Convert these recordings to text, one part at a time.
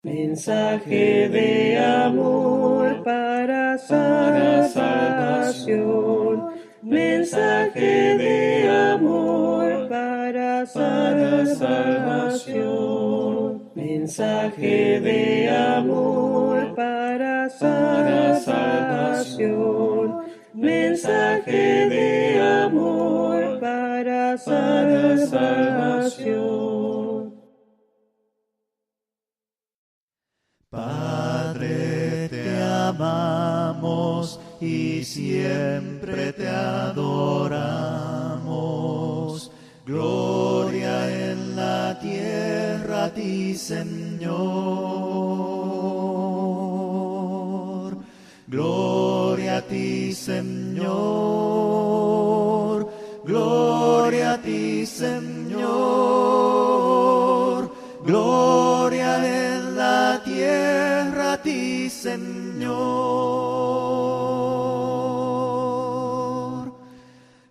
Mensaje de amor para salvación. Mensaje de amor para salvación. Mensaje de amor para salvación. Mensaje de amor para salvación. Padre, te amamos y siempre te adoramos. Gloria en la tierra a ti, Señor. Gloria a ti, Señor. Gloria a ti, Señor. Gloria en la tierra a ti, Señor.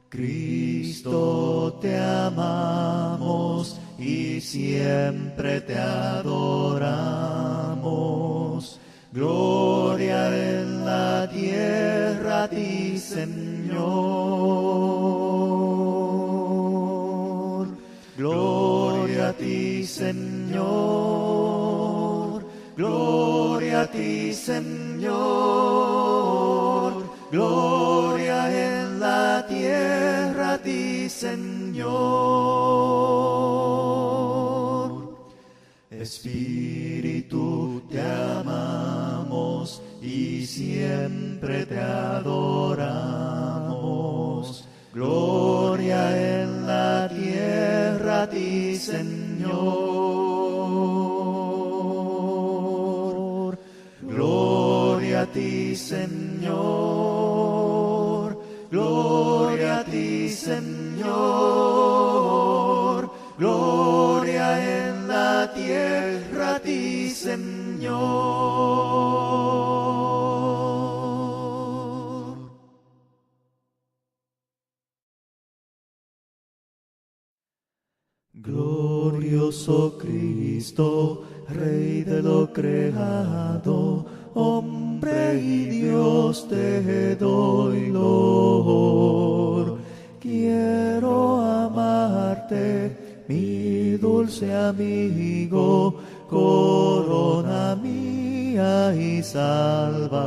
Cristo, te amamos y siempre te adoramos. Gloria en la tierra a ti, Señor. Gloria a ti, Señor. Gloria a ti, Señor. Gloria en la tierra a ti, Señor. Espíritu, te amamos y siempre te adoramos. Gloria en la tierra a ti, Señor. Gloria a ti, Señor. Gloria a ti, Señor. Gloria en la tierra a ti, Señor. Glorioso Cristo, Rey de lo creado, hombre y Dios te doy loor. Quiero amarte, mi dulce amigo, corona mía y Salvador.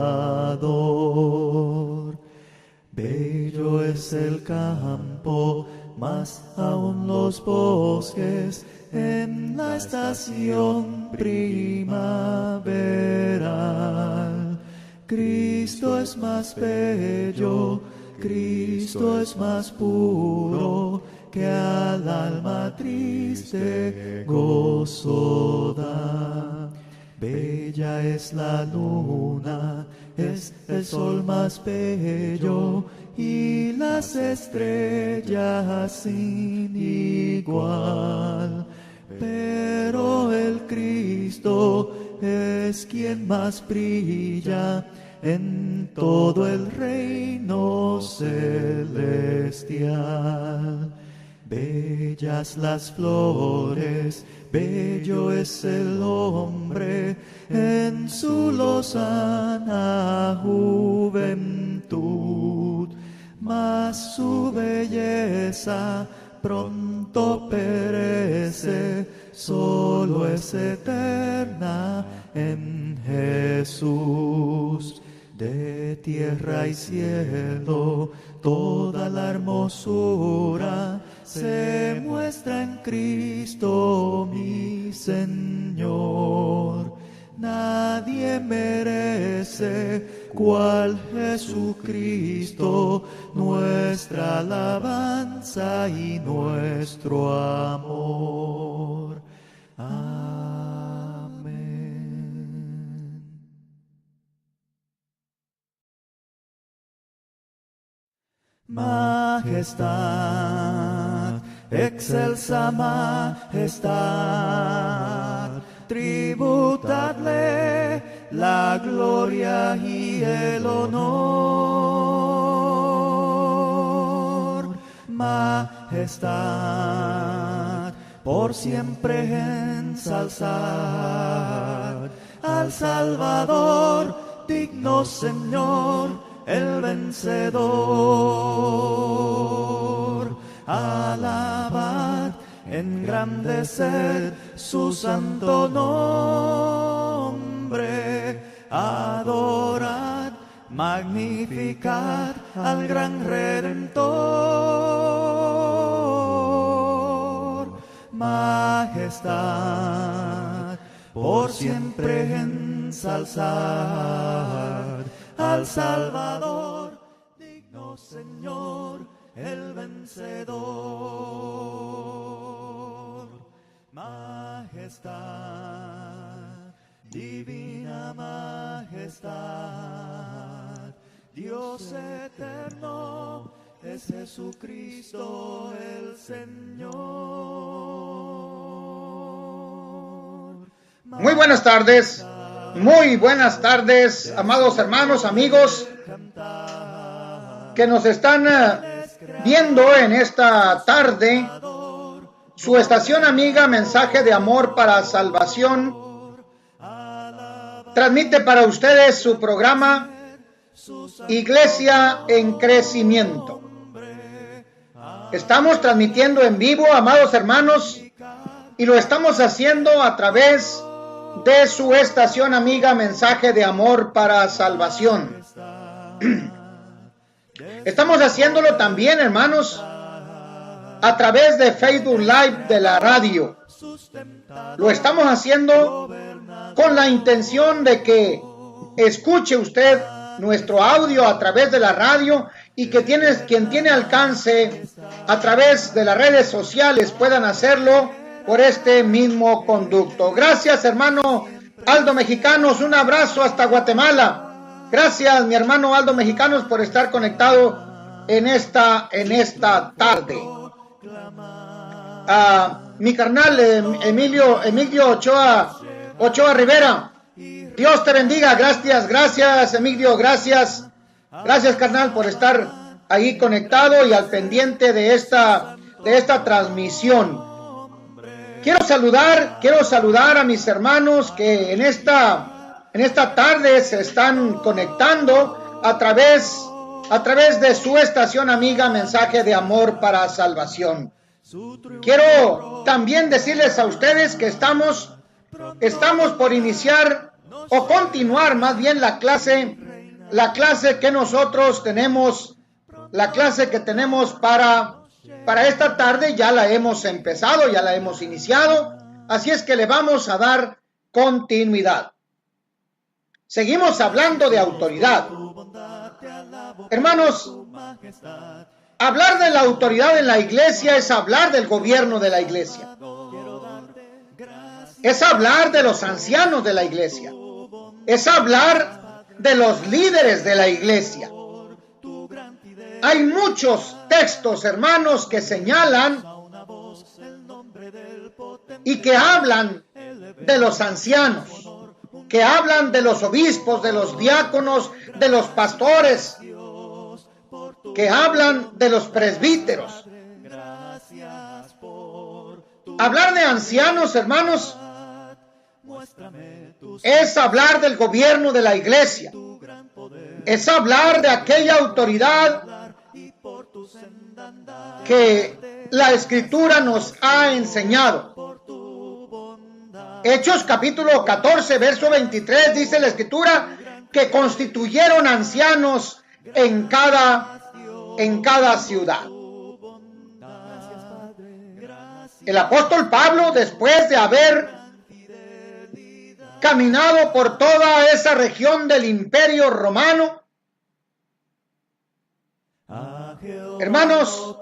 Bello es el campo, más aún los bosques, en la estación primaveral. Cristo es más bello, Cristo es más puro, que al alma triste gozo da. Bella es la luna, es el sol más bello, y las estrellas sin igual. Pero el Cristo es quien más brilla en todo el reino celestial. Bellas las flores, bello es el hombre en su lozana juventud, mas su belleza pronto perece, solo es eterna en Jesús. De tierra y cielo toda la hermosura se muestra en Cristo mi Señor. Nadie merece cual Jesucristo nuestra alabanza y nuestro amor. Amén. Majestad, excelsa majestad, tributadle la gloria y el honor. Majestad, por siempre ensalzad, al Salvador, digno Señor, el vencedor. Alabad, engrandeced su santo nombre, adorad, magnificad al gran Redentor. Majestad, por siempre ensalzad al Salvador, digno Señor, el vencedor. Majestad, divina majestad, Dios eterno, es Jesucristo el Señor. Muy buenas tardes, amados hermanos, amigos que nos están viendo en esta tarde. Su estación amiga Mensaje de Amor para Salvación transmite para ustedes su programa Iglesia en Crecimiento. Estamos transmitiendo en vivo, amados hermanos, y lo estamos haciendo a través de su estación amiga Mensaje de Amor para Salvación. Estamos haciéndolo también, hermanos, a través de Facebook Live de la radio. Lo estamos haciendo con la intención de que escuche usted nuestro audio a través de la radio y que quien tiene alcance a través de las redes sociales puedan hacerlo por este mismo conducto. Gracias, hermano Aldo Mexicanos, un abrazo hasta Guatemala. Gracias, mi hermano Aldo Mexicanos, por estar conectado en esta tarde. Mi carnal Emilio Ochoa Rivera, Dios te bendiga. Gracias Emilio, gracias carnal por estar ahí conectado y al pendiente de esta transmisión. Quiero saludar a mis hermanos que en esta tarde se están conectando a través de su estación amiga Mensaje de Amor para Salvación. Quiero también decirles a ustedes que estamos por iniciar o continuar más bien la clase que nosotros tenemos, la clase que tenemos para esta tarde. Ya la hemos empezado, ya la hemos iniciado, así es que le vamos a dar continuidad. Seguimos hablando de autoridad. Hermanos, hablar de la autoridad en la iglesia es hablar del gobierno de la iglesia. Es hablar de los ancianos de la iglesia. Es hablar de los líderes de la iglesia. Hay muchos textos, hermanos, que señalan y que hablan de los ancianos, que hablan de los obispos, de los diáconos, de los pastores, que hablan de los presbíteros. Hablar de ancianos, hermanos, es hablar del gobierno de la iglesia. Es hablar de aquella autoridad que la Escritura nos ha enseñado. Hechos capítulo 14, verso 23, dice la Escritura que constituyeron ancianos en cada ciudad. El apóstol Pablo, después de haber caminado por toda esa región del Imperio Romano, hermanos,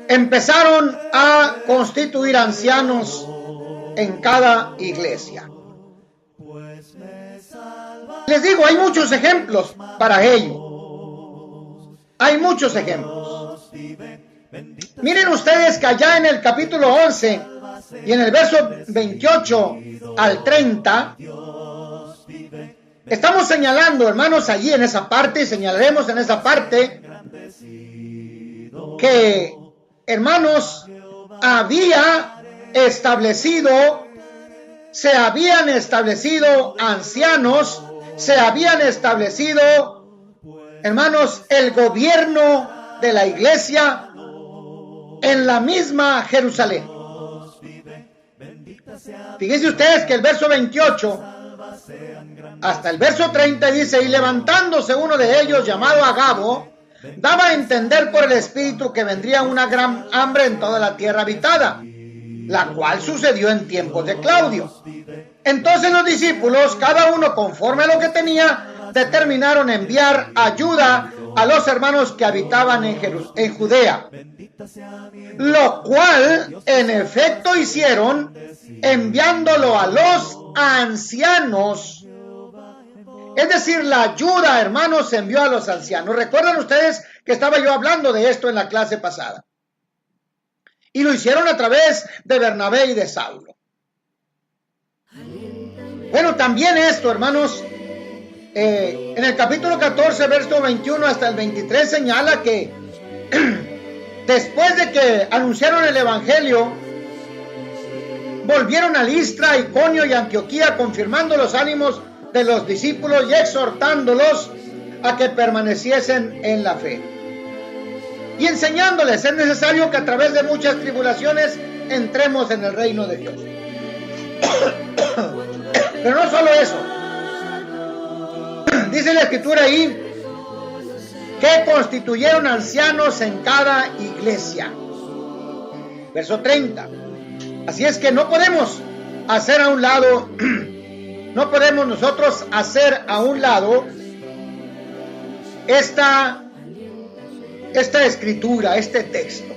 empezaron a constituir ancianos en cada iglesia. Les digo, hay muchos ejemplos para ello. Hay muchos ejemplos. Miren ustedes que allá en el capítulo 11 y en el verso 28 al 30, estamos señalando, hermanos, allí en esa parte, señalaremos en esa parte que, hermanos, había establecido se habían establecido ancianos, se habían establecido, hermanos, el gobierno de la iglesia en la misma Jerusalén. Fíjense ustedes que el verso 28 hasta el verso 30 dice: y levantándose uno de ellos, llamado Agabo, daba a entender por el Espíritu que vendría una gran hambre en toda la tierra habitada, la cual sucedió en tiempos de Claudio. Entonces los discípulos, cada uno conforme a lo que tenía, determinaron enviar ayuda a los hermanos que habitaban en Judea, lo cual en efecto hicieron, enviándolo a los ancianos. Es decir, la ayuda, hermanos, se envió a los ancianos. ¿Recuerdan ustedes que estaba yo hablando de esto en la clase pasada? Y lo hicieron a través de Bernabé y de Saulo. Bueno, también esto, hermanos, en el capítulo 14, verso 21 hasta el 23, señala que después de que anunciaron el evangelio, volvieron a Listra, Iconio y Antioquía, confirmando los ánimos de los discípulos y exhortándolos a que permaneciesen en la fe. Y enseñándoles: es necesario que a través de muchas tribulaciones entremos en el reino de Dios. Pero no solo eso. Dice la escritura ahí que constituyeron ancianos en cada iglesia. Verso 30. Así es que no podemos hacer a un lado, no podemos nosotros hacer a un lado esta escritura, este texto.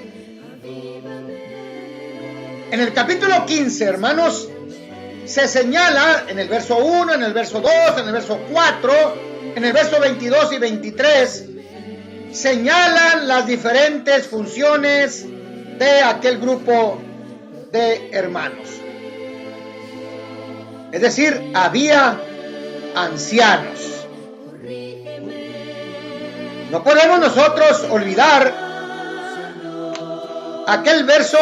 En el capítulo 15, hermanos, se señala en el verso 1, en el verso 2, en el verso 4, en el verso 22 y 23, señalan las diferentes funciones de aquel grupo de hermanos. Es decir, había ancianos. No podemos nosotros olvidar aquel verso,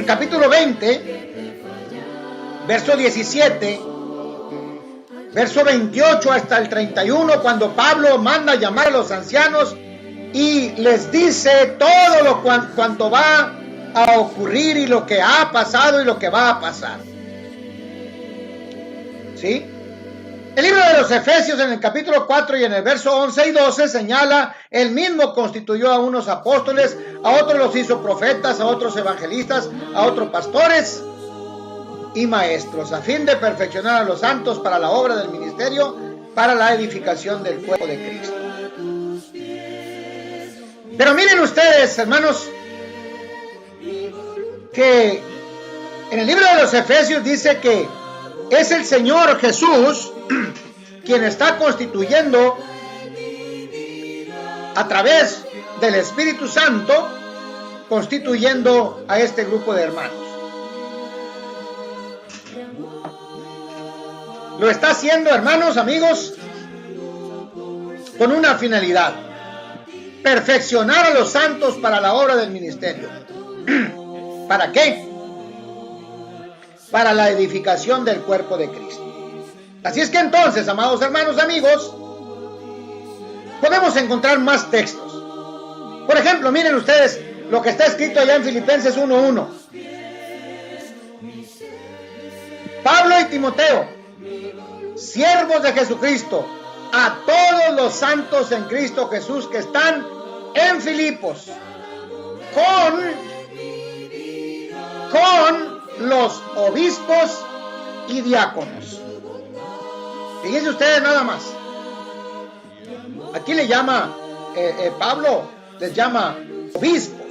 capítulo 20, verso 17, verso 28 hasta el 31, cuando Pablo manda llamar a los ancianos y les dice todo lo cuanto va a ocurrir y lo que ha pasado y lo que va a pasar. ¿Sí? El libro de los Efesios, en el capítulo 4 y en el verso 11 y 12, señala: él mismo constituyó a unos apóstoles, a otros los hizo profetas, a otros evangelistas, a otros pastores y maestros, a fin de perfeccionar a los santos para la obra del ministerio, para la edificación del cuerpo de Cristo. Pero miren ustedes, hermanos, que en el libro de los Efesios dice que es el Señor Jesús quien está constituyendo a través del Espíritu Santo, constituyendo a este grupo de hermanos. Lo está haciendo, hermanos, amigos, con una finalidad: perfeccionar a los santos para la obra del ministerio. ¿Para qué? Para la edificación del cuerpo de Cristo. Así es que entonces, amados hermanos, amigos, podemos encontrar más textos. Por ejemplo, miren ustedes lo que está escrito allá en Filipenses 1:1. Pablo y Timoteo, siervos de Jesucristo, a todos los santos en Cristo Jesús que están en Filipos, con los obispos y diáconos. Fíjense ustedes nada más. Aquí le llama, Pablo les llama obispos.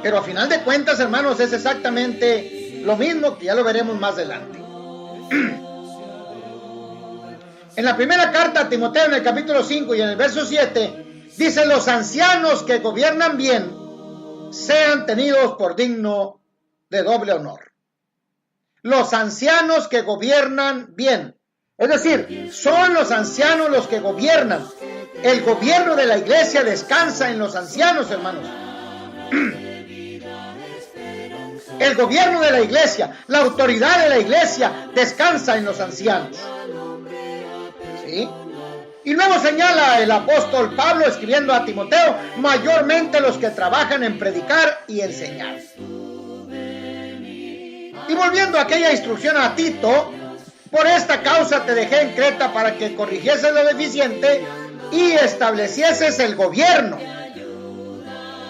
Pero a final de cuentas, hermanos, es exactamente lo mismo, que ya lo veremos más adelante. En la primera carta a Timoteo, en el capítulo 5 y en el verso 7, dice: los ancianos que gobiernan bien sean tenidos por digno de doble honor. Los ancianos que gobiernan bien. Es decir, son los ancianos los que gobiernan. El gobierno de la iglesia descansa en los ancianos, hermanos. El gobierno de la iglesia, la autoridad de la iglesia descansa en los ancianos. ¿Sí? Y luego señala el apóstol Pablo escribiendo a Timoteo, mayormente los que trabajan en predicar y enseñar. Y volviendo a aquella instrucción a Tito, por esta causa te dejé en Creta para que corrigieses lo deficiente y establecieses el gobierno,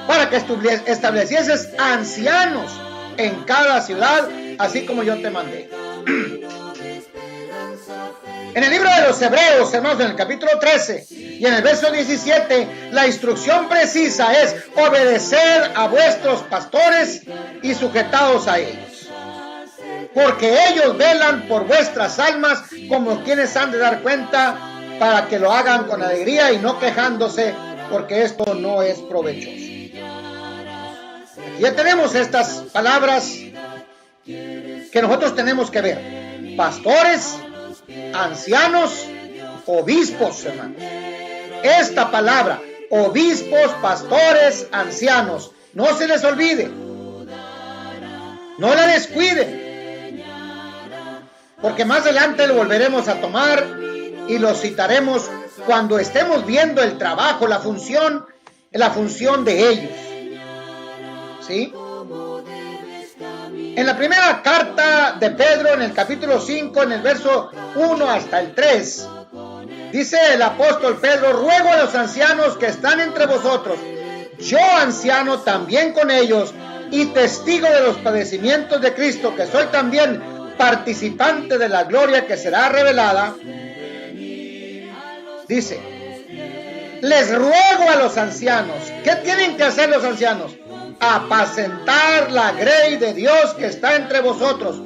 para que establecieses ancianos en cada ciudad, así como yo te mandé. En el libro de los Hebreos, hermanos, en el capítulo 13 y en el verso 17, la instrucción precisa es obedecer a vuestros pastores y sujetaos a ellos, porque ellos velan por vuestras almas como quienes han de dar cuenta, para que lo hagan con alegría y no quejándose, porque esto no es provechoso. Aquí ya tenemos estas palabras que nosotros tenemos que ver. Pastores, ancianos, obispos, hermanos. Esta palabra, obispos, pastores, ancianos, no se les olvide. No la descuiden, porque más adelante lo volveremos a tomar y lo citaremos cuando estemos viendo el trabajo, la función de ellos. ¿Sí? En la primera carta de Pedro, en el capítulo 5, en el verso 1 hasta el 3, dice el apóstol Pedro, ruego a los ancianos que están entre vosotros, yo anciano también con ellos, y testigo de los padecimientos de Cristo, que soy también participante de la gloria que será revelada. Dice, les ruego a los ancianos, ¿qué tienen que hacer los ancianos? Apacentar la grey de Dios que está entre vosotros.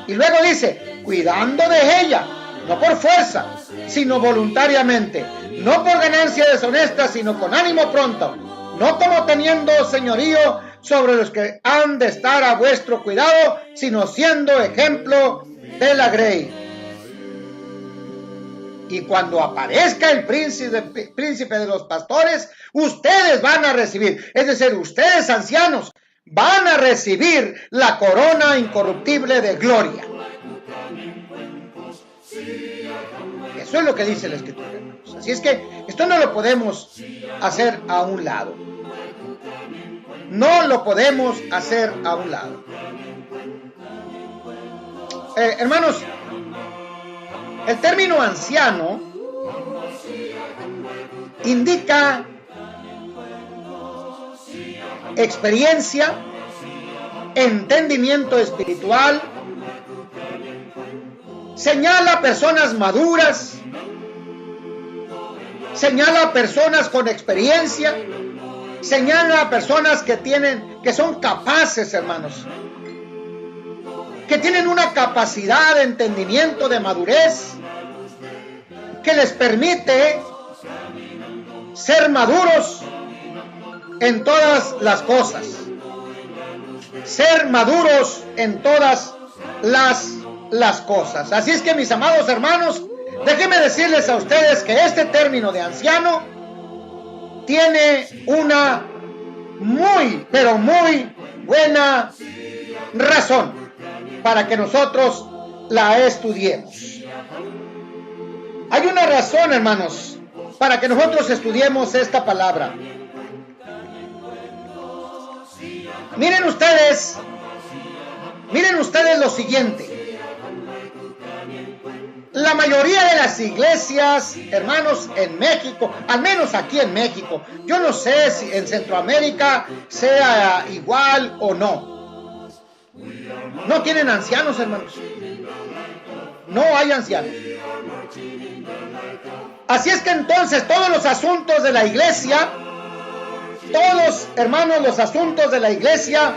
Y luego dice, cuidando de ella, no por fuerza, sino voluntariamente, no por ganancia deshonesta, sino con ánimo pronto, no como teniendo señorío sobre los que han de estar a vuestro cuidado, sino siendo ejemplo de la grey. Y cuando aparezca el príncipe de los pastores, ustedes van a recibir, es decir, ustedes ancianos, van a recibir la corona incorruptible de gloria. Eso es lo que dice la Escritura, hermanos. Así es que esto no lo podemos hacer a un lado. No lo podemos hacer a un lado. Hermanos, el término anciano indica experiencia, entendimiento espiritual, señala personas maduras, señala personas con experiencia, señala a personas que son capaces, hermanos, que tienen una capacidad de entendimiento, de madurez, que les permite ser maduros en todas las cosas, ser maduros en todas las cosas. Así es que, mis amados hermanos, déjenme decirles a ustedes que este término de anciano tiene una muy, pero muy buena razón para que nosotros la estudiemos. Hay una razón, hermanos, para que nosotros estudiemos esta palabra. Miren ustedes lo siguiente. La mayoría de las iglesias, hermanos, en México, al menos aquí en México, yo no sé si en Centroamérica sea igual o no. No tienen ancianos, hermanos. No hay ancianos. Así es que entonces todos los asuntos de la iglesia, todos, hermanos, los asuntos de la iglesia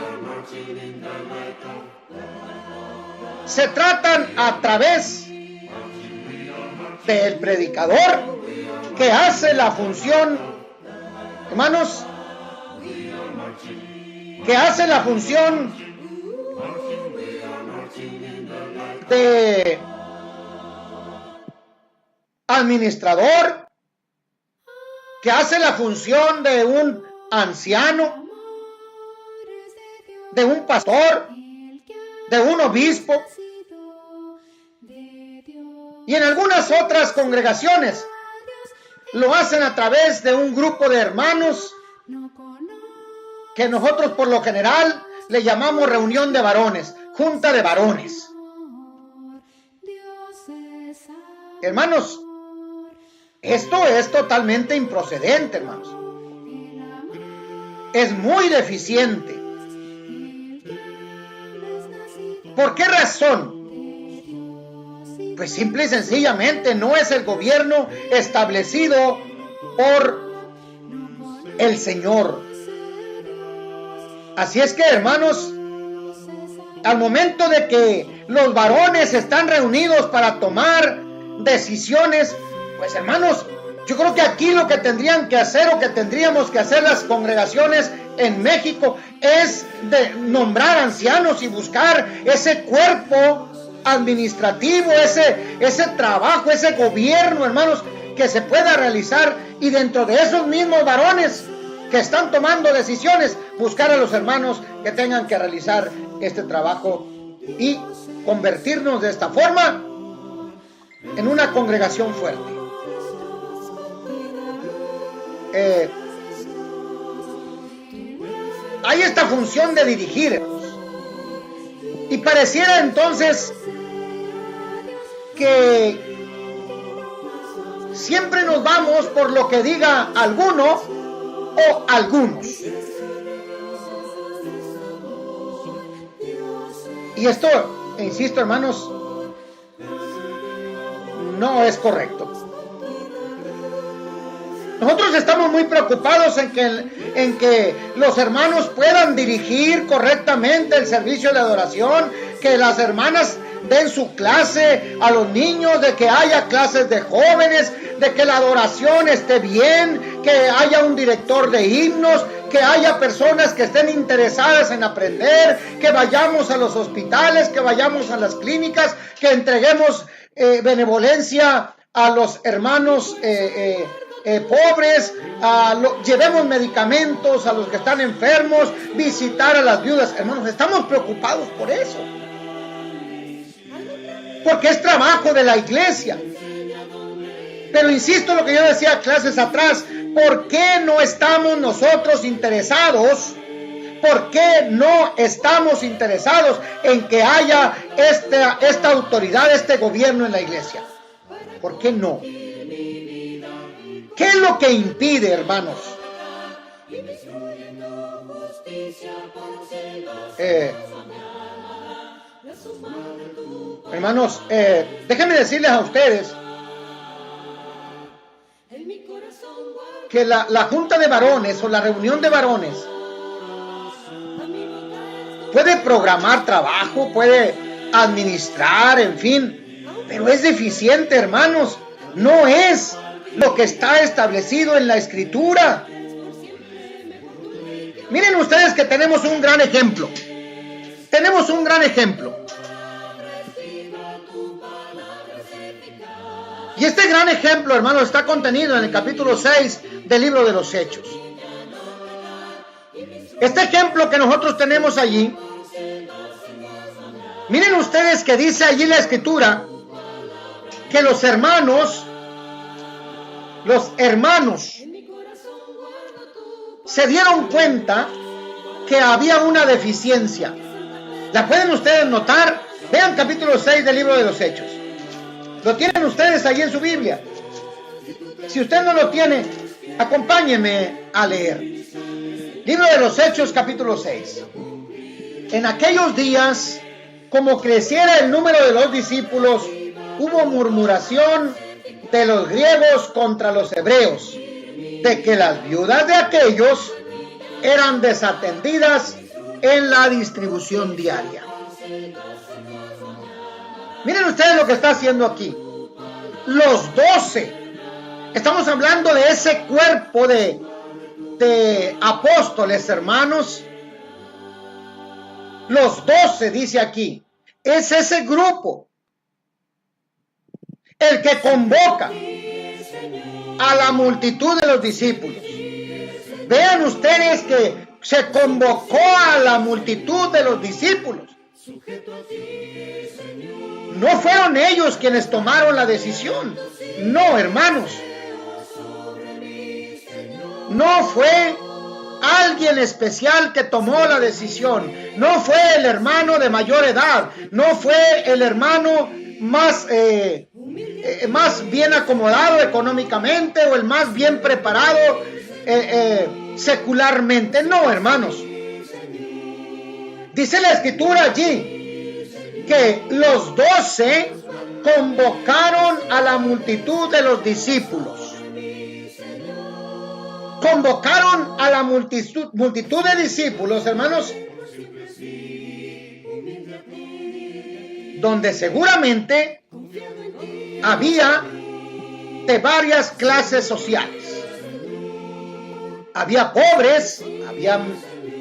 se tratan a través del predicador, que hace la función, hermanos, que hace la función de administrador, que hace la función de un anciano, de un pastor, de un obispo, y en algunas otras congregaciones lo hacen a través de un grupo de hermanos que nosotros por lo general le llamamos reunión de varones, junta de varones. Hermanos, esto es totalmente improcedente, hermanos. Es muy deficiente. ¿Por qué razón? Pues simple y sencillamente no es el gobierno establecido por el Señor. Así es que, hermanos, al momento de que los varones están reunidos para tomar decisiones, pues hermanos, yo creo que aquí lo que tendrían que hacer o que tendríamos que hacer las congregaciones en México es de nombrar ancianos y buscar ese cuerpo administrativo, ese trabajo, ese gobierno, hermanos, que se pueda realizar, y dentro de esos mismos varones que están tomando decisiones, buscar a los hermanos que tengan que realizar este trabajo y convertirnos de esta forma en una congregación fuerte. Hay esta función de dirigir, y pareciera entonces que siempre nos vamos por lo que diga alguno o algunos. Y esto, insisto, hermanos, no es correcto. Nosotros estamos muy preocupados en que los hermanos puedan dirigir correctamente el servicio de adoración, que las hermanas den su clase a los niños, de que haya clases de jóvenes, de que la adoración esté bien, que haya un director de himnos, que haya personas que estén interesadas en aprender, que vayamos a los hospitales, que vayamos a las clínicas, que entreguemos benevolencia a los hermanos pobres, llevemos medicamentos a los que están enfermos, visitar a las viudas. Hermanos, estamos preocupados por eso, porque es trabajo de la iglesia. Pero insisto en lo que yo decía clases atrás: ¿por qué no estamos nosotros interesados? ¿Por qué no estamos interesados en que haya esta autoridad, este gobierno en la iglesia? ¿Por qué no? ¿Qué es lo que impide, hermanos? Hermanos, déjenme decirles a ustedes que la junta de varones o la reunión de varones puede programar trabajo, puede administrar, en fin, pero es deficiente, hermanos. No es lo que está establecido en la Escritura. Miren ustedes que tenemos un gran ejemplo. Tenemos un gran ejemplo. Y este gran ejemplo, hermanos, está contenido en el capítulo 6 del libro de los Hechos. Este ejemplo que nosotros tenemos allí, miren ustedes que dice allí la Escritura que los hermanos se dieron cuenta que había una deficiencia. ¿La pueden ustedes notar? Vean capítulo 6 del libro de los Hechos. ¿Lo tienen ustedes allí en su Biblia? Si usted no lo tiene, acompáñenme a leer. Libro de los Hechos, capítulo 6. En aquellos días, como creciera el número de los discípulos, hubo murmuración de los griegos contra los hebreos, de que las viudas de aquellos eran desatendidas en la distribución diaria. Miren ustedes lo que está haciendo aquí. Los 12. Estamos hablando de ese cuerpo de apóstoles, hermanos. Los 12, dice aquí. Es ese grupo el que convoca a la multitud de los discípulos. Vean ustedes que se convocó a la multitud de los discípulos. No fueron ellos quienes tomaron la decisión. No, hermanos. No fue alguien especial que tomó la decisión. No fue el hermano de mayor edad. No fue el hermano más bien acomodado económicamente o el más bien preparado secularmente. No, hermanos. Dice la escritura allí que los 12 convocaron a la multitud de los discípulos. Convocaron a la multitud de discípulos, hermanos, donde seguramente había de varias clases sociales. Había pobres, había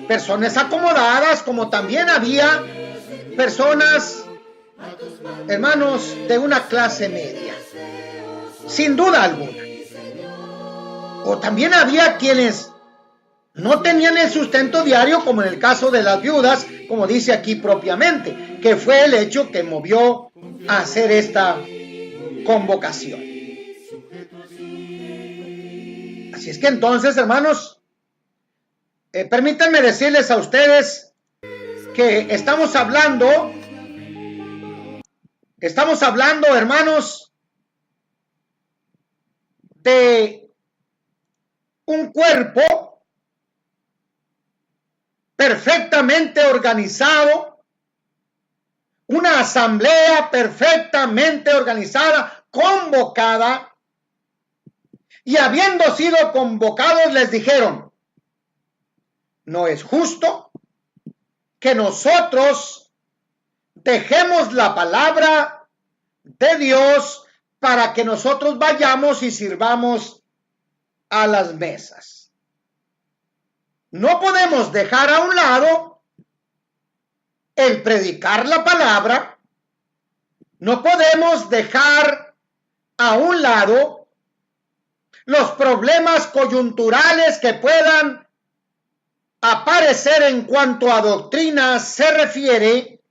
personas acomodadas, como también había personas, hermanos, de una clase media, sin duda alguna. O también había quienes no tenían el sustento diario, como en el caso de las viudas, como dice aquí propiamente, que fue el hecho que movió a hacer esta convocación. Así es que entonces, hermanos, permítanme decirles a ustedes que estamos hablando, hermanos, de un cuerpo perfectamente organizado, una asamblea perfectamente organizada, convocada, y habiendo sido convocados les dijeron: no es justo que nosotros dejemos la palabra de Dios para que nosotros vayamos y sirvamos a las mesas. No podemos dejar a un lado el predicar la palabra. No podemos dejar a un lado los problemas coyunturales que puedan aparecer en cuanto a doctrina se refiere.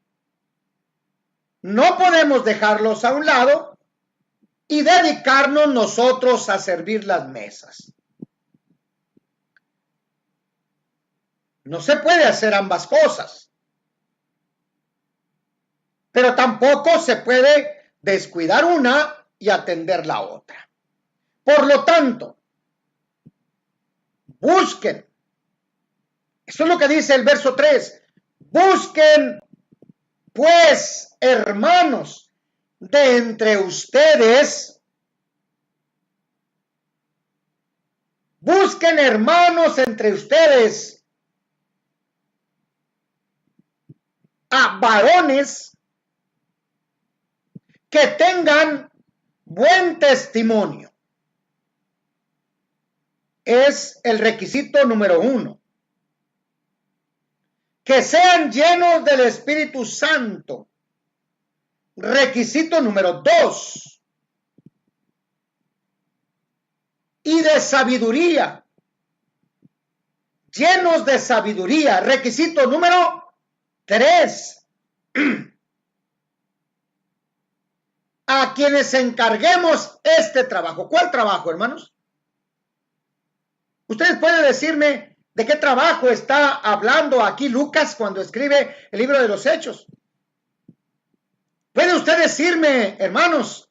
No podemos dejarlos a un lado y dedicarnos nosotros a servir las mesas. No se puede hacer ambas cosas, pero tampoco se puede descuidar una y atender la otra. Por lo tanto, busquen, eso es lo que dice el verso 3, busquen pues, hermanos, de entre ustedes, busquen hermanos entre ustedes a varones que tengan buen testimonio. Es el requisito número 1. Que sean llenos del Espíritu Santo. Requisito número 2. Y de sabiduría. Llenos de sabiduría. Requisito número 3. A quienes encarguemos este trabajo. ¿Cuál trabajo, hermanos? Ustedes pueden decirme de qué trabajo está hablando aquí Lucas cuando escribe el libro de los Hechos. ¿Puede usted decirme, hermanos,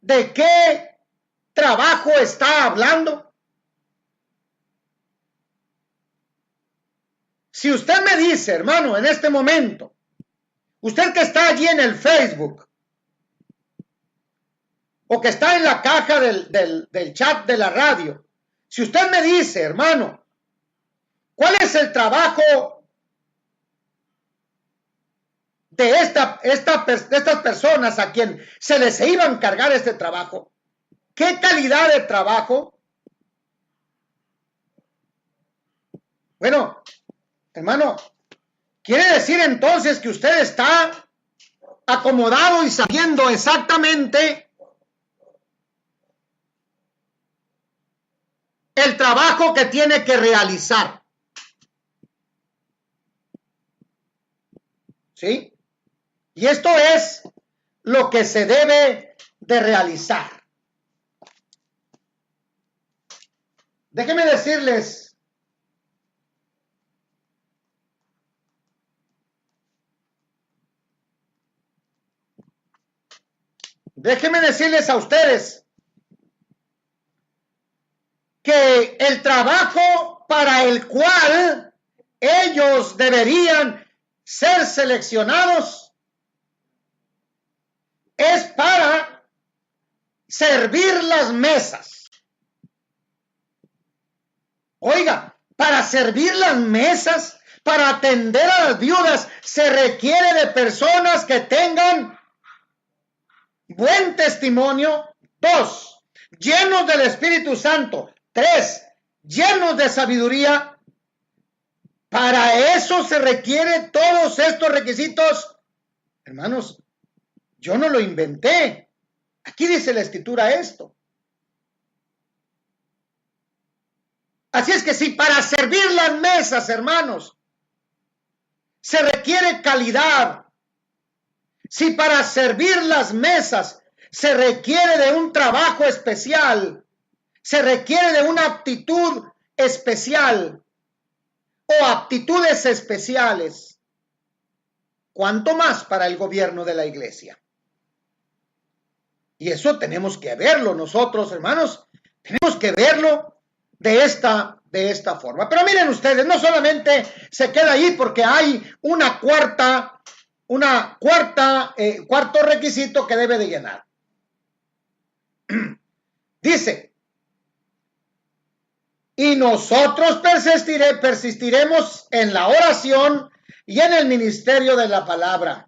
de qué trabajo está hablando? Si usted me dice, hermano, en este momento, usted que está allí en el Facebook, o que está en la caja del chat de la radio, si usted me dice, hermano, ¿cuál es el trabajo de estas personas a quien se les iba a encargar este trabajo? ¿Qué calidad de trabajo? Bueno, hermano, quiere decir entonces que usted está acomodado y sabiendo exactamente el trabajo que tiene que realizar. ¿Sí? Y esto es lo que se debe de realizar. Déjenme decirles, a ustedes que el trabajo para el cual ellos deberían ser seleccionados es para servir las mesas. Oiga, para servir las mesas, para atender a las viudas, se requiere de personas que tengan buen testimonio. 2, llenos del Espíritu Santo. 3, llenos de sabiduría. Para eso se requiere todos estos requisitos. Hermanos, yo no lo inventé. Aquí dice la Escritura esto. Así es que si para servir las mesas, hermanos, se requiere calidad, si para servir las mesas se requiere de un trabajo especial, se requiere de una aptitud especial o aptitudes especiales, ¿cuánto más para el gobierno de la iglesia? Y eso tenemos que verlo nosotros, hermanos, tenemos que verlo de esta forma. Pero miren ustedes, no solamente se queda ahí porque hay cuarto requisito que debe de llenar. Dice, y nosotros persistiremos en la oración y en el ministerio de la palabra.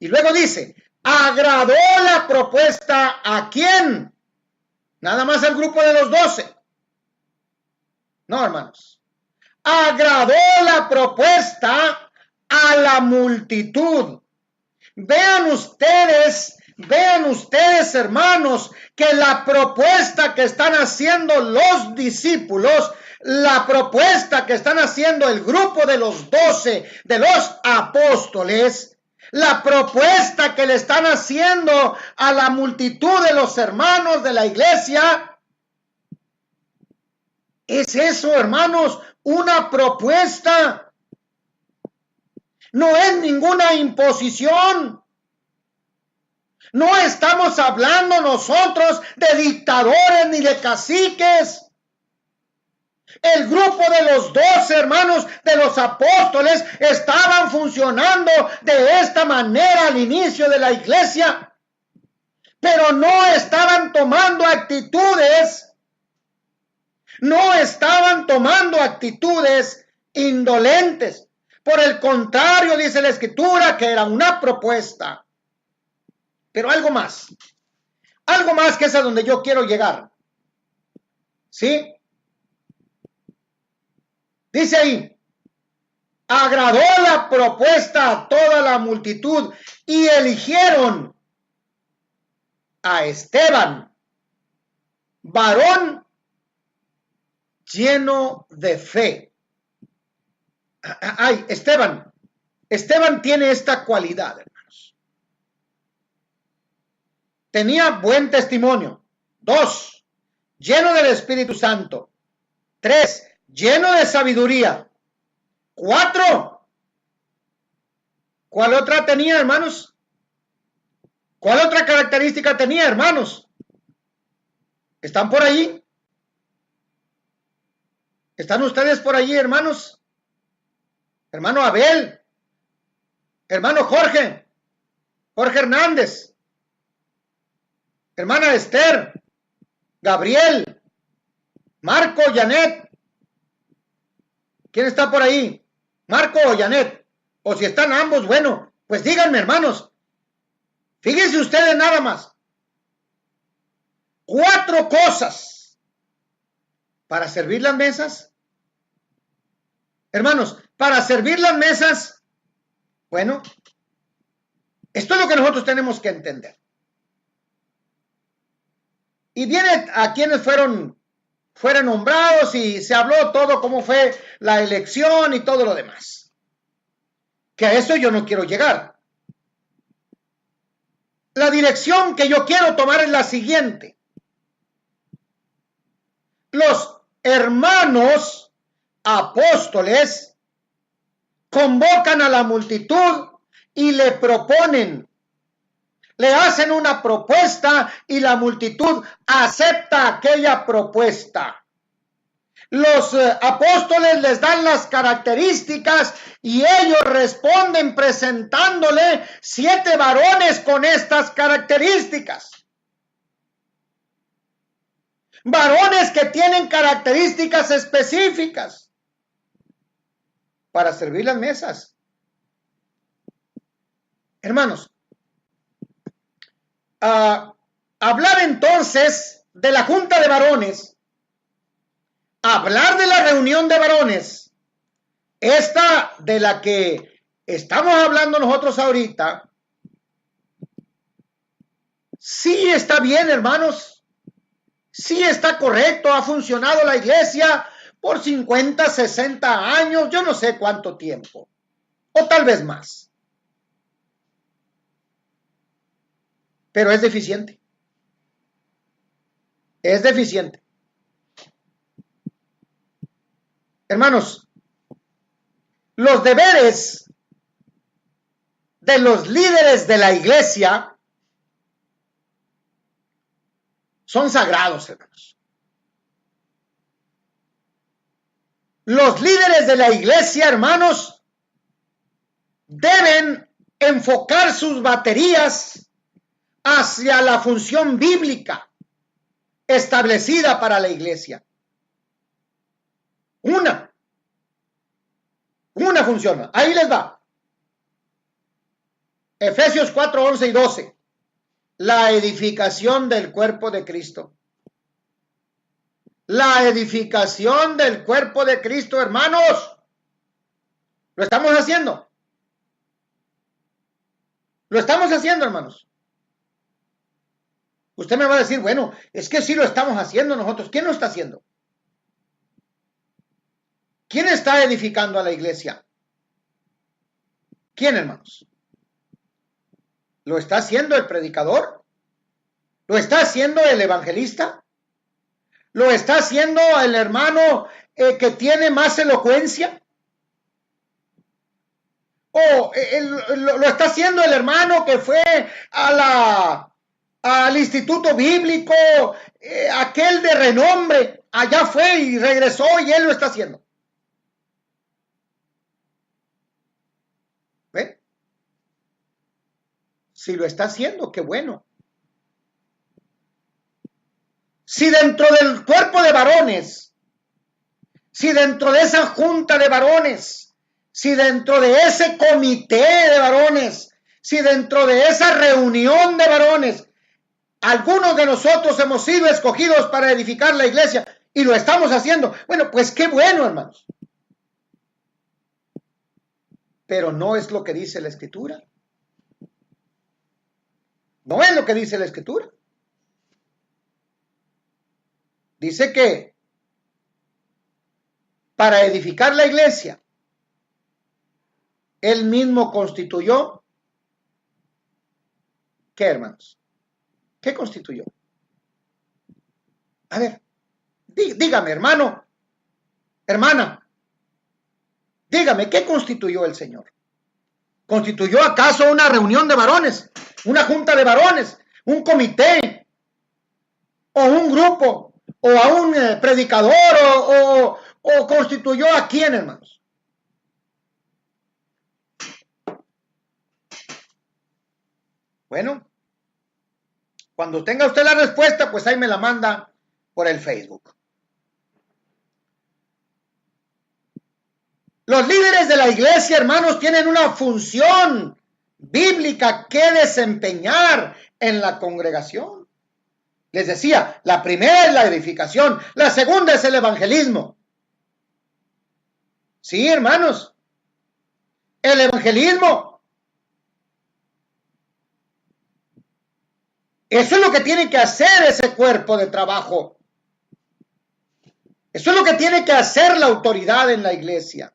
Y luego dice, agradó la propuesta ¿a quién? Nada más al grupo de los 12. No, hermanos. Agradó la propuesta a la multitud. Vean ustedes, hermanos, que la propuesta que están haciendo los discípulos, la propuesta que están haciendo el grupo de los 12, de los apóstoles, la propuesta que le están haciendo a la multitud de los hermanos de la iglesia, es eso, hermanos, una propuesta. No es ninguna imposición. No estamos hablando nosotros de dictadores ni de caciques. El grupo de los 12 hermanos de los apóstoles estaban funcionando de esta manera al inicio de la iglesia, pero no estaban tomando actitudes. No estaban tomando actitudes indolentes. Por el contrario, dice la Escritura que era una propuesta. Pero algo más que es a donde yo quiero llegar. ¿Sí? Dice ahí, agradó la propuesta a toda la multitud y eligieron a Esteban, varón lleno de fe. Ay, Esteban tiene esta cualidad, hermanos. Tenía buen testimonio. 2, lleno del Espíritu Santo. 3, lleno de sabiduría. 4, ¿cuál otra tenía, hermanos? ¿Cuál otra característica tenía, hermanos? ¿Están por allí? ¿Están ustedes por allí, hermanos? Hermano Abel, hermano Jorge Hernández, hermana Esther, Gabriel, Marco, Janet. ¿Quién está por ahí? Marco o Janet. O si están ambos, bueno, pues díganme, hermanos. Fíjense ustedes nada más. 4 cosas para servir las mesas. Hermanos, para servir las mesas, bueno, esto es lo que nosotros tenemos que entender. Y viene a quienes fueron fueron nombrados y se habló todo cómo fue la elección y todo lo demás. Que a eso yo no quiero llegar. La dirección que yo quiero tomar es la siguiente. Los hermanos apóstoles convocan a la multitud y le proponen, le hacen una propuesta y la multitud acepta aquella propuesta. Los apóstoles les dan las características y ellos responden presentándole 7 varones con estas características. Varones que tienen características específicas para servir las mesas. Hermanos, hablar entonces de la junta de varones, hablar de la reunión de varones, esta de la que estamos hablando nosotros ahorita, sí está bien, hermanos, sí está correcto, ha funcionado la iglesia por 50, 60 años, yo no sé cuánto tiempo, o tal vez más. Pero es deficiente. Es deficiente. Hermanos, los deberes de los líderes de la iglesia son sagrados, hermanos. Los líderes de la iglesia, hermanos, deben enfocar sus baterías hacia la función bíblica establecida para la iglesia. Una función. Ahí les va. Efesios 4, 11 y 12. La edificación del cuerpo de Cristo. La edificación del cuerpo de Cristo, hermanos. Lo estamos haciendo. Lo estamos haciendo, hermanos. Usted me va a decir, bueno, es que sí lo estamos haciendo nosotros. ¿Quién lo está haciendo? ¿Quién está edificando a la iglesia? ¿Quién, hermanos? ¿Lo está haciendo el predicador? ¿Lo está haciendo el evangelista? ¿Lo está haciendo el hermano que tiene más elocuencia? ¿O lo está haciendo el hermano que fue al instituto bíblico, aquel de renombre, allá fue y regresó y él lo está haciendo? ¿Ven? Si lo está haciendo, qué bueno. Si dentro del cuerpo de varones, si dentro de esa junta de varones, si dentro de ese comité de varones, si dentro de esa reunión de varones, algunos de nosotros hemos sido escogidos para edificar la iglesia y lo estamos haciendo, bueno, pues qué bueno, hermanos. Pero no es lo que dice la Escritura. No es lo que dice la Escritura. Dice que para edificar la iglesia, él mismo constituyó, ¿qué, hermanos? ¿Qué constituyó? A ver, dígame, hermano, hermana, dígame, ¿qué constituyó el Señor? ¿Constituyó acaso una reunión de varones, una junta de varones, un comité, o un grupo, o a un predicador, o constituyó a quién, hermanos? Bueno, cuando tenga usted la respuesta, pues ahí me la manda por el Facebook. Los líderes de la iglesia, hermanos, tienen una función bíblica que desempeñar en la congregación. Les decía, la primera es la edificación, la segunda es el evangelismo. Sí, hermanos, el evangelismo. Eso es lo que tiene que hacer ese cuerpo de trabajo. Eso es lo que tiene que hacer la autoridad en la iglesia.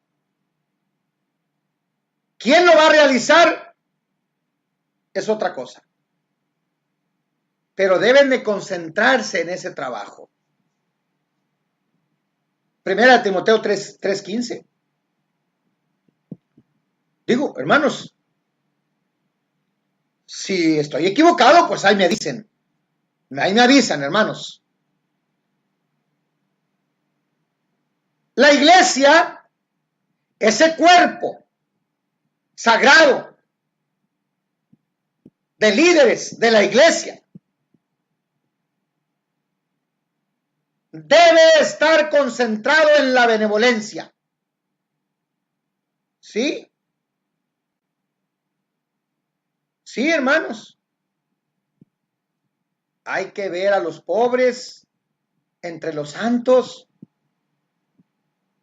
¿Quién lo va a realizar? Es otra cosa. Pero deben de concentrarse en ese trabajo. Primera de Timoteo 3:15. Digo, hermanos, si estoy equivocado, pues ahí me dicen. Ahí me avisan, hermanos. La iglesia, ese cuerpo sagrado de líderes de la iglesia, debe estar concentrado en la benevolencia. ¿Sí? Sí, hermanos. Hay que ver a los pobres entre los santos.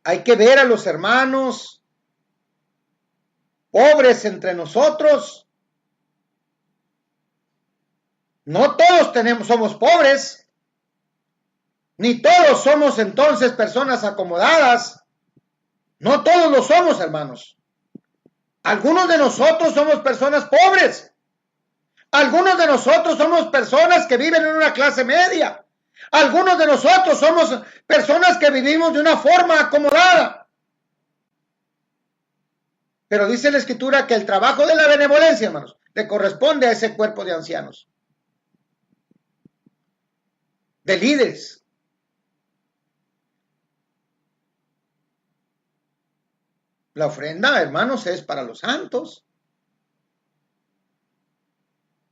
Hay que ver a los hermanos pobres entre nosotros. No todos somos pobres, ni todos somos entonces personas acomodadas. No todos lo somos, hermanos. Algunos de nosotros somos personas pobres. Algunos de nosotros somos personas que viven en una clase media. Algunos de nosotros somos personas que vivimos de una forma acomodada. Pero dice la Escritura que el trabajo de la benevolencia, hermanos, le corresponde a ese cuerpo de ancianos, de líderes. La ofrenda, hermanos, es para los santos.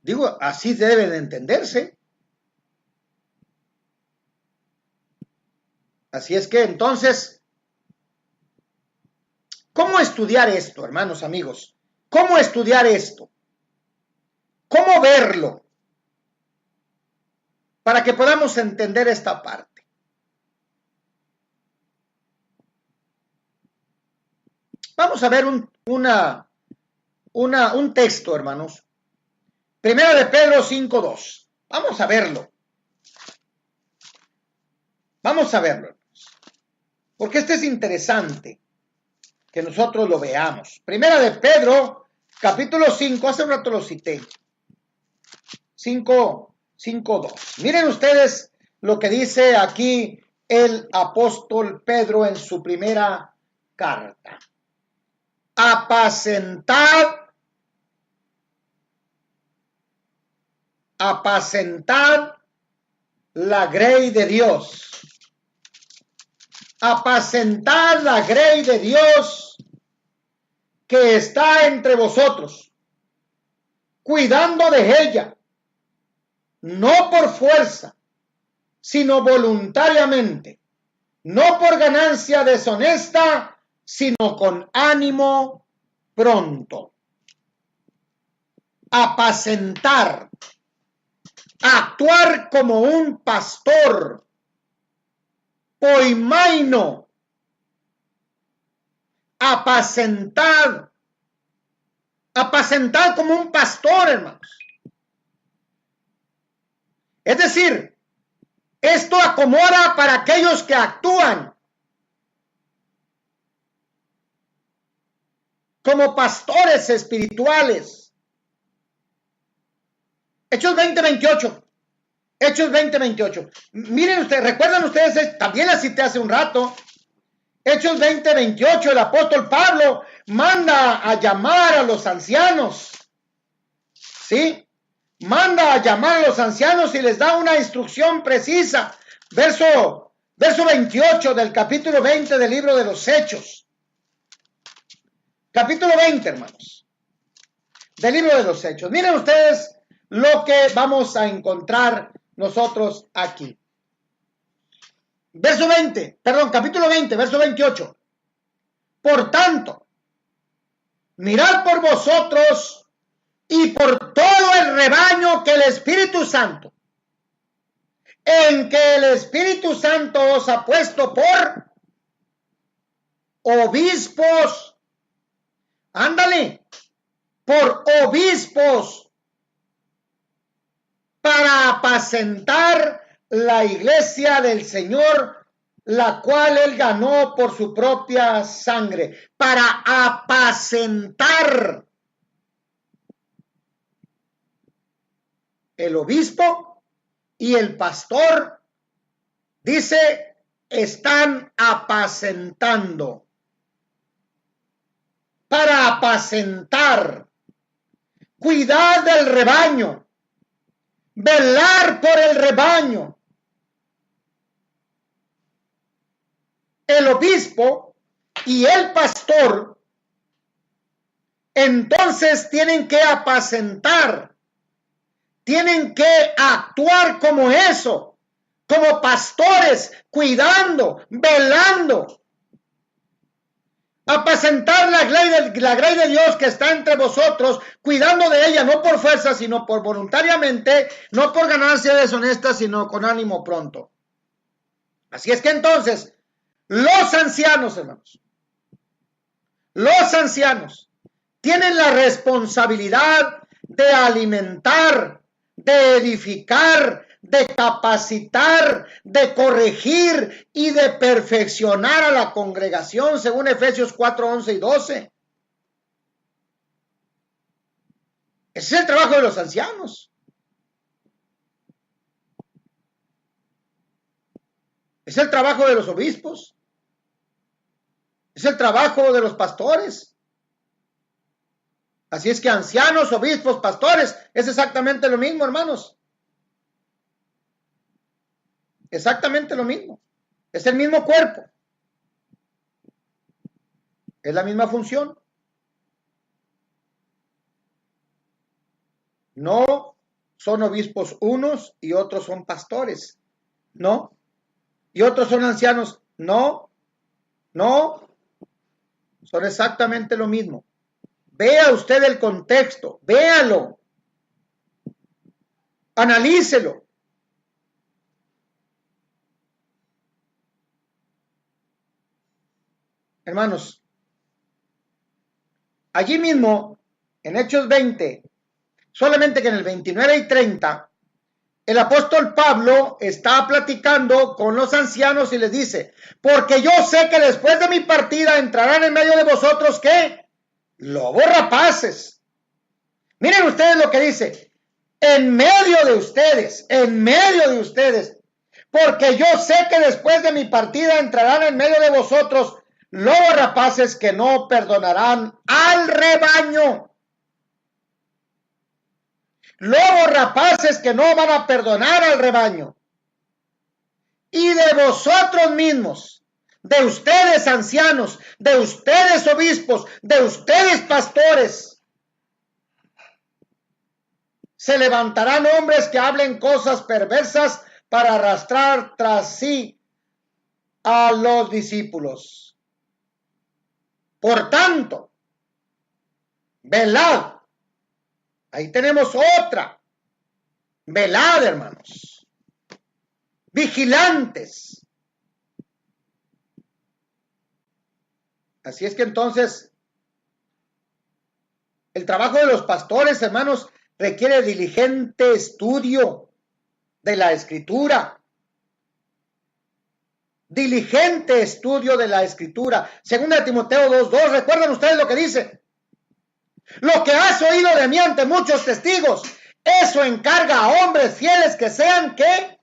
Digo, así debe de entenderse. Así es que entonces, ¿cómo estudiar esto, hermanos, amigos? ¿Cómo estudiar esto? ¿Cómo verlo? Para que podamos entender esta parte. Vamos a ver un texto, hermanos. Primera de Pedro 5:2. Vamos a verlo. Vamos a verlo. Porque este es interesante que nosotros lo veamos. Primera de Pedro, capítulo 5. Hace un rato lo cité. 5:2. Miren ustedes lo que dice aquí el apóstol Pedro en su primera carta. Apacentad la grey de Dios. Apacentad la grey de Dios que está entre vosotros, cuidando de ella, no por fuerza, sino voluntariamente, no por ganancia deshonesta, sino con ánimo pronto. Apacentar, actuar como un pastor, poimaino, apacentar como un pastor, hermanos. Es decir, esto acomoda para aquellos que actúan como pastores espirituales. Hechos 20:28. Hechos 20:28. Miren ustedes, recuerdan ustedes, también la cité hace un rato. Hechos 20:28, el apóstol Pablo manda a llamar a los ancianos. ¿Sí? Manda a llamar a los ancianos y les da una instrucción precisa. Verso 28 del capítulo 20 del libro de los Hechos. Capítulo 20, hermanos, del libro de los Hechos. Miren ustedes lo que vamos a encontrar nosotros aquí. Capítulo 20, verso 28. Por tanto, mirad por vosotros y por todo el rebaño que el Espíritu Santo, en que el Espíritu Santo os ha puesto por obispos. Ándale, por obispos, para apacentar la iglesia del Señor la cual él ganó por su propia sangre, para apacentar. El obispo y el pastor, dice, están apacentando. Para apacentar, cuidar del rebaño, velar por el rebaño. El obispo y el pastor entonces tienen que apacentar, tienen que actuar como eso, como pastores, cuidando, velando, apacentar la grey de Dios que está entre vosotros, cuidando de ella, no por fuerza, sino por voluntariamente, no por ganancia deshonesta, sino con ánimo pronto. Así es que entonces, los ancianos, hermanos, los ancianos tienen la responsabilidad de alimentar, de edificar, de capacitar, de corregir y de perfeccionar a la congregación, según Efesios 4, 11 y 12. Ese es el trabajo de los ancianos. Es el trabajo de los obispos. Es el trabajo de los pastores. Así es que ancianos, obispos, pastores, es exactamente lo mismo, hermanos. Exactamente lo mismo. Es el mismo cuerpo. Es la misma función. No son obispos unos y otros son pastores. No. Y otros son ancianos. No. No. Son exactamente lo mismo. Vea usted el contexto. Véalo. Analícelo. Hermanos, allí mismo, en Hechos 20, solamente que en el 29 y 30, el apóstol Pablo está platicando con los ancianos y les dice, porque yo sé que después de mi partida entrarán en medio de vosotros, ¿qué? Lobos rapaces. Miren ustedes lo que dice, en medio de ustedes, porque yo sé que después de mi partida entrarán en medio de vosotros lobos rapaces que no perdonarán al rebaño. Lobos rapaces que no van a perdonar al rebaño. Y de vosotros mismos, de ustedes ancianos, de ustedes obispos, de ustedes pastores, se levantarán hombres que hablen cosas perversas para arrastrar tras sí a los discípulos. Por tanto, velad. Ahí tenemos otra. Velad, hermanos. Vigilantes. Así es que entonces, el trabajo de los pastores, hermanos, requiere diligente estudio de la Escritura. Diligente estudio de la Escritura. Segunda de Timoteo 2:2, ¿recuerdan ustedes lo que dice? Lo que has oído de mí ante muchos testigos, eso encarga a hombres fieles que sean, ¿qué?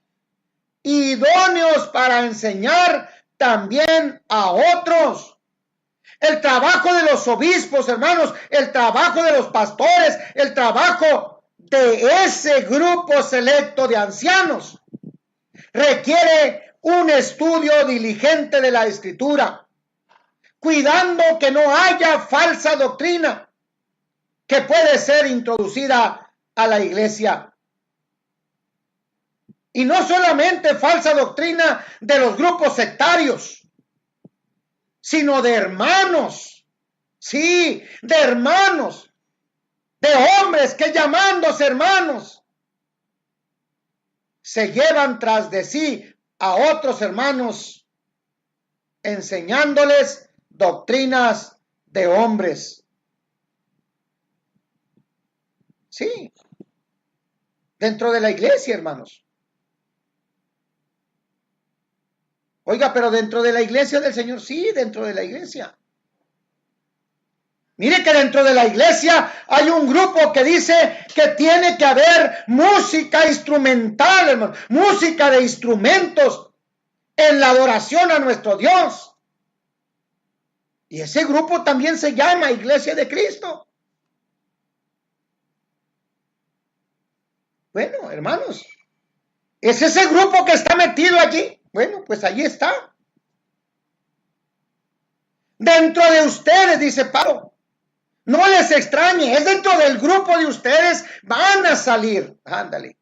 Idóneos para enseñar también a otros. El trabajo de los obispos, hermanos, el trabajo de los pastores, el trabajo de ese grupo selecto de ancianos requiere un estudio diligente de la Escritura, cuidando que no haya falsa doctrina que puede ser introducida a la iglesia. Y no solamente falsa doctrina de los grupos sectarios, sino de hermanos, sí, de hermanos, de hombres que llamándose hermanos, se llevan tras de sí a otros hermanos, enseñándoles doctrinas de hombres. Sí, dentro de la iglesia, hermanos. Oiga, pero dentro de la iglesia del Señor, sí, dentro de la iglesia. Mire que dentro de la iglesia hay un grupo que dice que tiene que haber música instrumental, hermano, música de instrumentos en la adoración a nuestro Dios. Y ese grupo también se llama Iglesia de Cristo. Bueno, hermanos, ¿es ese grupo que está metido allí? Bueno, pues allí está. Dentro de ustedes, dice Pablo. No les extrañe, es dentro del grupo de ustedes, van a salir. Ándale.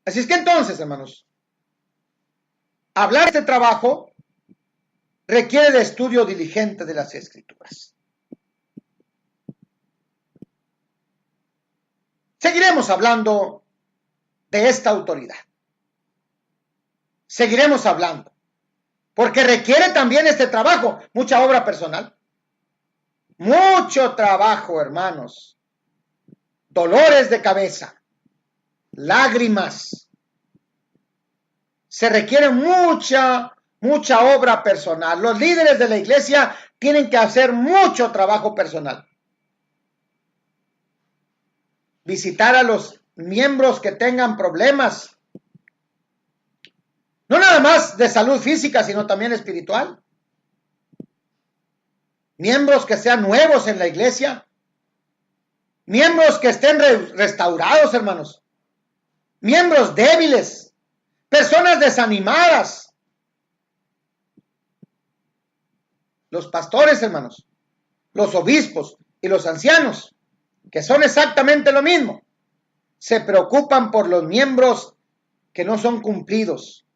Así es que entonces, hermanos, hablar de este trabajo requiere de estudio diligente de las Escrituras. Seguiremos hablando de esta autoridad. Seguiremos hablando. Porque requiere también este trabajo, mucha obra personal. Mucho trabajo, hermanos. Dolores de cabeza. Lágrimas. Se requiere mucha obra personal. Los líderes de la iglesia tienen que hacer mucho trabajo personal. Visitar a los miembros que tengan problemas. No nada más de salud física, sino también espiritual. Miembros que sean nuevos en la iglesia. Miembros que estén restaurados, hermanos. Miembros débiles. Personas desanimadas. Los pastores, hermanos. Los obispos y los ancianos, que son exactamente lo mismo, se preocupan por los miembros que no son cumplidos,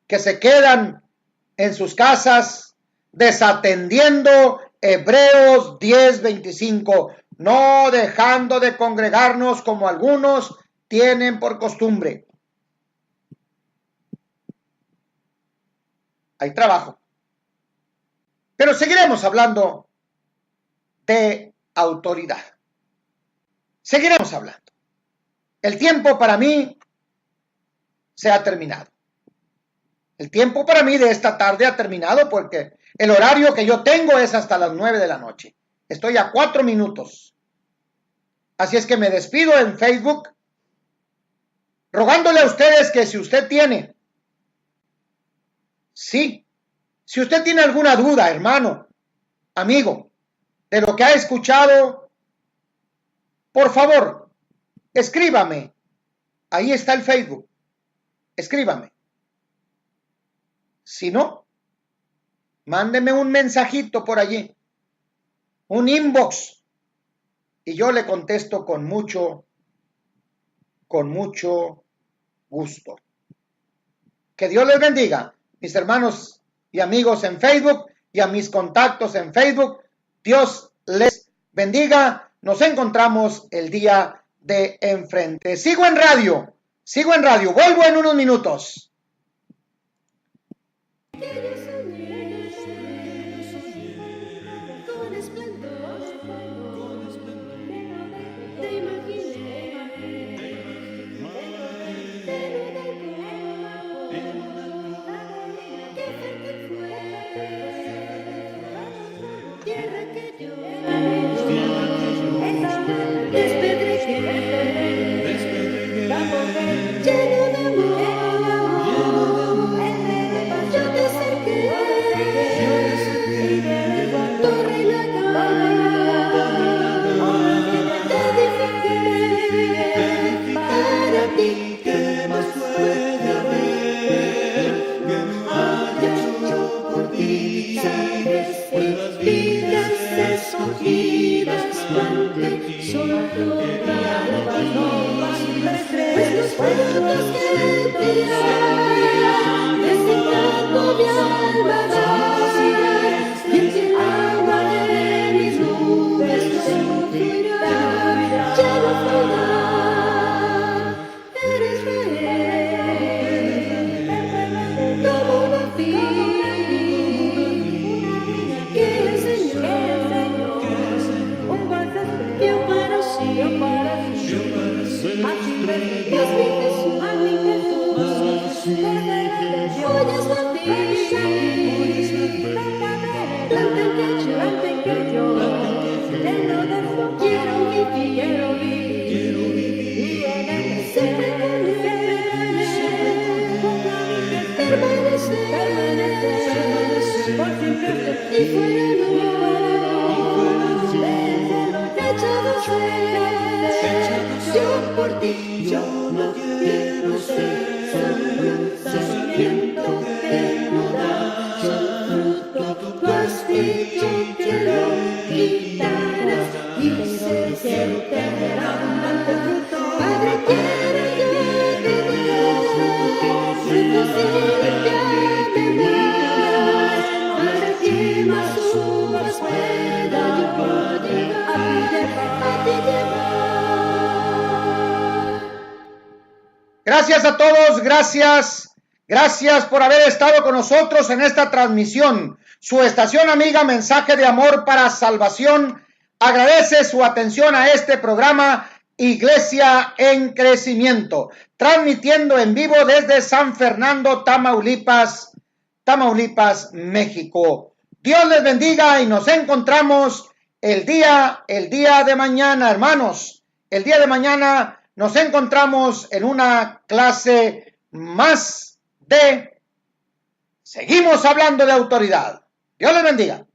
que se quedan en sus casas desatendiendo Hebreos 10:25, no dejando de congregarnos como algunos tienen por costumbre. Hay trabajo. Pero seguiremos hablando de autoridad. Seguiremos hablando. El tiempo para mí se ha terminado. El tiempo para mí de esta tarde ha terminado porque el horario que yo tengo es hasta las 9 de la noche. Estoy a 4 minutos. Así es que me despido en Facebook, rogándole a ustedes que si usted tiene alguna duda, hermano, amigo, de lo que ha escuchado, por favor, escríbame. Ahí está el Facebook. Escríbame. Si no, mándeme un mensajito por allí, un inbox, y yo le contesto con mucho gusto. Que Dios les bendiga, mis hermanos y amigos en Facebook y a mis contactos en Facebook. Dios les bendiga. Nos encontramos el día de enfrente. Sigo en radio. Vuelvo en unos minutos. Para Por ti yo no quiero ser solo un sarmiento que no da fruto. Tú has dicho que lo quitarás y sé que te darán tanto fruto. Padre, quiero yo tener frutos y limpiarme más, para que más uvas pueda yo llegar a ti llevar. Gracias a todos, gracias por haber estado con nosotros en esta transmisión. Su estación amiga Mensaje de Amor para Salvación agradece su atención a este programa Iglesia en Crecimiento, transmitiendo en vivo desde San Fernando, Tamaulipas, México. Dios les bendiga y nos encontramos el día de mañana, hermanos. El día de mañana nos encontramos en una clase más de Seguimos hablando de autoridad. Dios les bendiga.